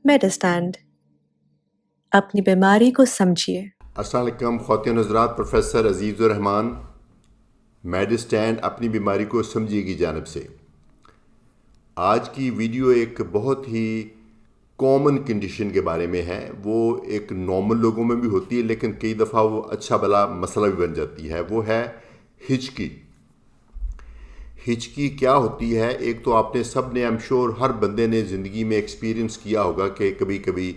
मेडिस्टैंड अपनी बीमारी को समझिए। अस्सलाम वालेकुम ख़वातीन हज़रात, प्रोफेसर अज़ीज़ुर रहमान मेडिस्टैंड अपनी बीमारी को समझिए की जानब से आज की वीडियो एक बहुत ही कॉमन कंडीशन के बारे में है। वो एक नॉर्मल लोगों में भी होती है, लेकिन कई दफ़ा वो अच्छा भला मसला भी बन जाती है। वो है हिचकी। हिचकी क्या होती है? एक तो आपने सब ने, आई एम श्योर हर बंदे ने ज़िंदगी में एक्सपीरियंस किया होगा कि कभी कभी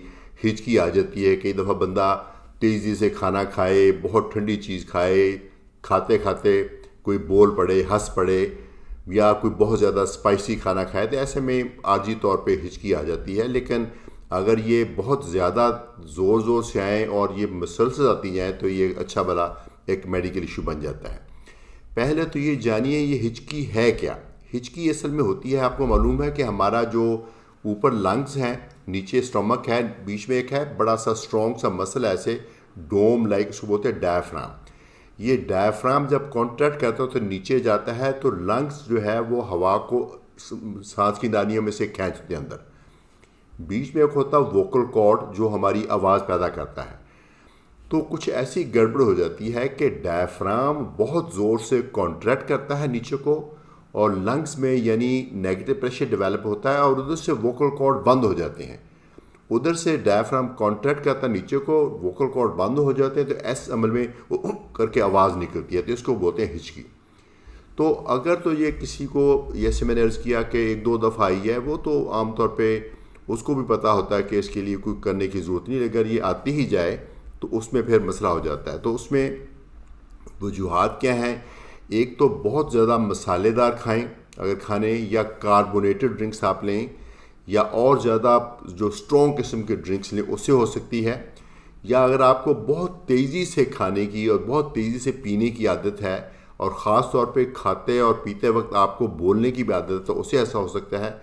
हिचकी आ जाती है। कई दफ़ा बंदा तेज़ी से खाना खाए, बहुत ठंडी चीज़ खाए, खाते खाते कोई बोल पड़े, हंस पड़े, या कोई बहुत ज़्यादा स्पाइसी खाना खाए, तो ऐसे में आर्जी तौर पे हिचकी आ जाती है। लेकिन अगर ये बहुत ज़्यादा ज़ोर ज़ोर से आएँ और ये मसलसल आती जाएँ तो ये अच्छा भला एक मेडिकल इशू बन जाता है। पहले तो ये जानिए ये हिचकी है क्या। हिचकी असल में होती है, आपको मालूम है कि हमारा जो ऊपर लंग्स हैं, नीचे स्टमक है, बीच में एक है बड़ा सा स्ट्रॉन्ग सा मसल है, ऐसे डोम लाइक, उसको बोलते हैं डायफ्राम। ये डायफ्राम जब कॉन्ट्रैक्ट करता है तो नीचे जाता है, तो लंग्स जो है वो हवा को सांस की नालियों में से खींचते हैं अंदर। बीच में एक होता है वोकल कॉर्ड जो हमारी आवाज़ पैदा करता है। तो कुछ ऐसी गड़बड़ हो जाती है कि डायफ्राम बहुत ज़ोर से कॉन्ट्रैक्ट करता है नीचे को, और लंग्स में यानी नेगेटिव प्रेशर डेवलप होता है, और उधर से वोकल कॉर्ड बंद हो जाते हैं। उधर से डायफ्राम कॉन्ट्रैक्ट करता है नीचे को, वोकल कॉर्ड बंद हो जाते हैं, तो ऐसे अमल में करके आवाज़ निकलती है, तो इसको बोलते हैं हिचकी। तो अगर तो ये किसी को, जैसे मैंने अर्ज़ किया कि एक दो दफ़ा आई है, वो तो आमतौर पे उसको भी पता होता है कि इसके लिए कोई करने की ज़रूरत नहीं। अगर ये आती ही जाए तो उसमें फिर मसला हो जाता है। तो उसमें वजूहात क्या हैं? एक तो बहुत ज़्यादा मसालेदार खाएं अगर खाने, या कार्बोनेटेड ड्रिंक्स आप लें, या और ज़्यादा जो स्ट्रॉन्ग किस्म के ड्रिंक्स लें, उससे हो सकती है। या अगर आपको बहुत तेज़ी से खाने की और बहुत तेज़ी से पीने की आदत है, और ख़ास तौर पे खाते और पीते वक्त आपको बोलने की भी आदत है, तो उससे ऐसा हो सकता है।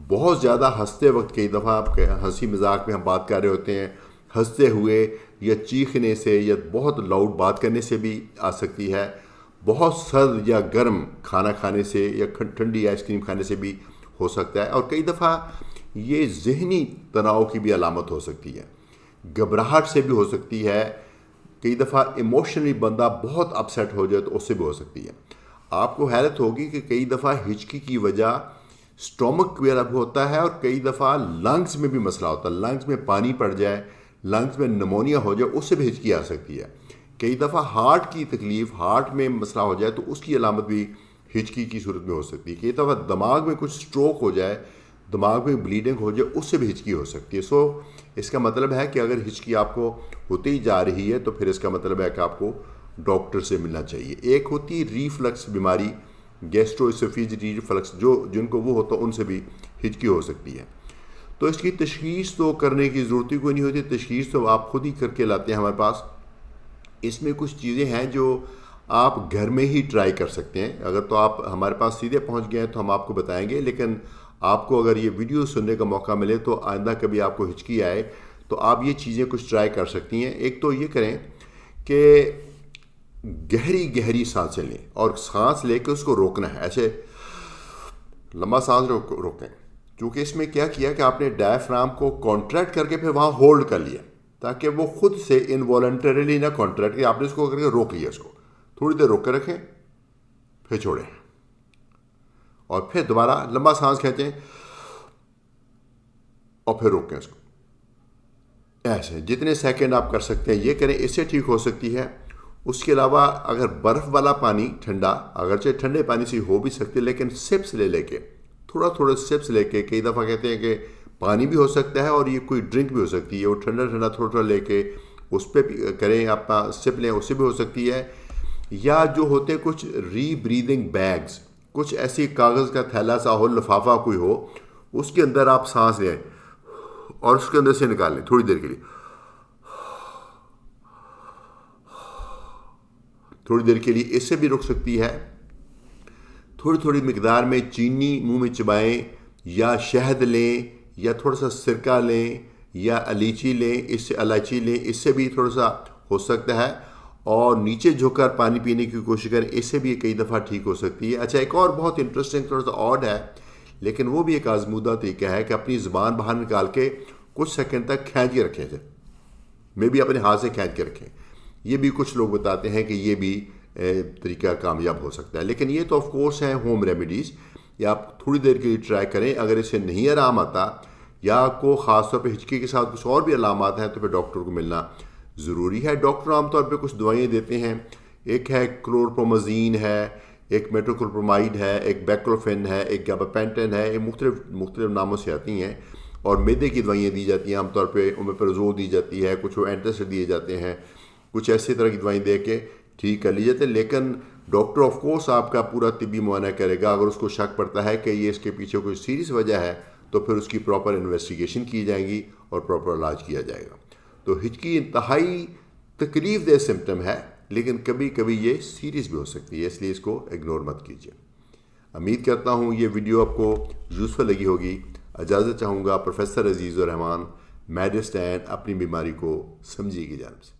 बहुत ज़्यादा हंसते वक्त, कई दफ़ा आप हंसी मजाक में हम बात कर रहे होते हैं, हंसते हुए या चीखने से या बहुत लाउड बात करने से भी आ सकती है। बहुत सर्द या गर्म खाना खाने से या ठंडी आइसक्रीम खाने से भी हो सकता है। और कई दफ़ा ये ज़हनी तनाव की भी अलामत हो सकती है, घबराहट से भी हो सकती है। कई दफ़ा इमोशनली बंदा बहुत अपसेट हो जाए तो उससे भी हो सकती है। आपको हैरत होगी कि कई दफ़ा हिचकी की वजह स्टोमक वेयर होता है, और कई दफ़ा लंग्स में भी मसला होता है। लंग्स में पानी पड़ जाए, लंग्स में निमोनिया हो जाए, उससे भी हिचकी आ सकती है। कई दफ़ा हार्ट की तकलीफ़, हार्ट में मसला हो जाए तो उसकी अलामत भी हिचकी की सूरत में हो सकती है। कई दफ़ा दिमाग में कुछ स्ट्रोक हो जाए, दिमाग में ब्लीडिंग हो जाए, उससे भी हिचकी हो सकती है। सो इसका मतलब है कि अगर हिचकी आपको होती ही जा रही है तो फिर इसका मतलब है कि आपको डॉक्टर से मिलना चाहिए। एक होती है रीफ्लक्स बीमारी, गैस्ट्रोएसोफेजियल रिफ्लक्स, जो जिनको वो होता है उनसे भी हिचकी हो सकती है। तो इसकी तशखीस तो करने की ज़रूरत ही कोई नहीं होती, तशखीस तो आप खुद ही करके लाते हैं हमारे पास। इसमें कुछ चीज़ें हैं जो आप घर में ही ट्राई कर सकते हैं। अगर तो आप हमारे पास सीधे पहुंच गए हैं तो हम आपको बताएंगे, लेकिन आपको अगर ये वीडियो सुनने का मौका मिले तो आइंदा कभी आपको हिचकी आए तो आप ये चीज़ें कुछ ट्राई कर सकती हैं। एक तो ये करें कि गहरी गहरी सांसें लें, और सांस लेके उसको रोकना है, ऐसे लंबा सांस रोकें। क्योंकि इसमें क्या किया कि आपने डायफ्राम को कॉन्ट्रैक्ट करके फिर वहाँ होल्ड कर लिया, ताकि वो खुद से इनवॉलंटरीली ना कॉन्ट्रैक्ट किया, आपने इसको करके रोक लिया। इसको थोड़ी देर रोक कर रखें, फिर छोड़ें, और फिर दोबारा लंबा सांस खींचें और फिर रोकें इसको। ऐसे जितने सेकंड आप कर सकते हैं ये करें, इससे ठीक हो सकती है। उसके अलावा अगर बर्फ़ वाला पानी ठंडा, अगरचे ठंडे पानी से हो भी सकती है, लेकिन सिप्स ले लेके, थोड़ा थोड़ा सिप्स लेके, कई दफ़ा कहते हैं कि पानी भी हो सकता है और ये कोई ड्रिंक भी हो सकती है, वो ठंडा ठंडा थोड़ा थोड़ा लेके उस पर करें, आप सिप लें, उससे भी हो सकती है। या जो होते हैं कुछ रीब्रीदिंग बैग्स, कुछ ऐसी कागज़ का थैला सा हो, लिफाफा कोई हो, उसके अंदर आप सांस लें और उसके अंदर से निकाल लें थोड़ी देर के लिए। थोड़ी देर के लिए इससे भी रुक सकती है। थोड़ी थोड़ी मिकदार में चीनी मुंह में चबाएं, या शहद लें, या थोड़ा सा सिरका लें, या इलायची लें, इससे भी थोड़ा सा हो सकता है। और नीचे झुककर पानी पीने की कोशिश करें, इससे भी कई दफ़ा ठीक हो सकती है। अच्छा, एक और बहुत इंटरेस्टिंग, थोड़ा सा ऑड है, लेकिन वो भी एक आजमूदा तरीका है कि अपनी ज़ुबान बाहर निकाल के कुछ सेकंड तक खींच के रखें सर, मे भी अपने हाथ से खींच के रखें। ये भी कुछ लोग बताते हैं कि ये भी तरीका कामयाब हो सकता है। लेकिन ये तो ऑफ कोर्स है होम रेमेडीज़, या आप थोड़ी देर के लिए ट्राई करें। अगर इससे नहीं आराम आता या आपको ख़ासतौर पे हिचकी के साथ कुछ और भी अलामात हैं तो फिर डॉक्टर को मिलना ज़रूरी है। डॉक्टर आमतौर पे कुछ दवाइयाँ देते हैं, एक है क्लोरप्रोमाजीन है, एक मेट्रोक्लोप्रोमाइड है, एक बैक्लोफेन है, एक गाबापेंटेन है। ये मुख्तलिफ नामों से आती हैं और मैदे की दवाइयाँ दी जाती हैं। आमतौर पे ओमेप्राजोल दी जाती है, कुछ एंटासिड दिए जाते हैं, कुछ ऐसे तरह की दवाई दे के ठीक कर ली जाती है। लेकिन डॉक्टर ऑफ कोर्स आपका पूरा तिब्बी मुआयना करेगा। अगर उसको शक पड़ता है कि ये इसके पीछे कोई सीरियस वजह है तो फिर उसकी प्रॉपर इन्वेस्टिगेशन की जाएगी और प्रॉपर इलाज किया जाएगा। तो हिचकी इंतहाई तकलीफ दह सिम्टम है, लेकिन कभी कभी ये सीरियस भी हो सकती है, इसलिए इसको इग्नोर मत कीजिए। उम्मीद करता हूँ ये वीडियो आपको यूज़फुल लगी होगी। इजाज़त चाहूँगा प्रोफेसर अजीज़ुर रहमान, मेडिस्टैन, अपनी बीमारी को समझिए की जानिब से।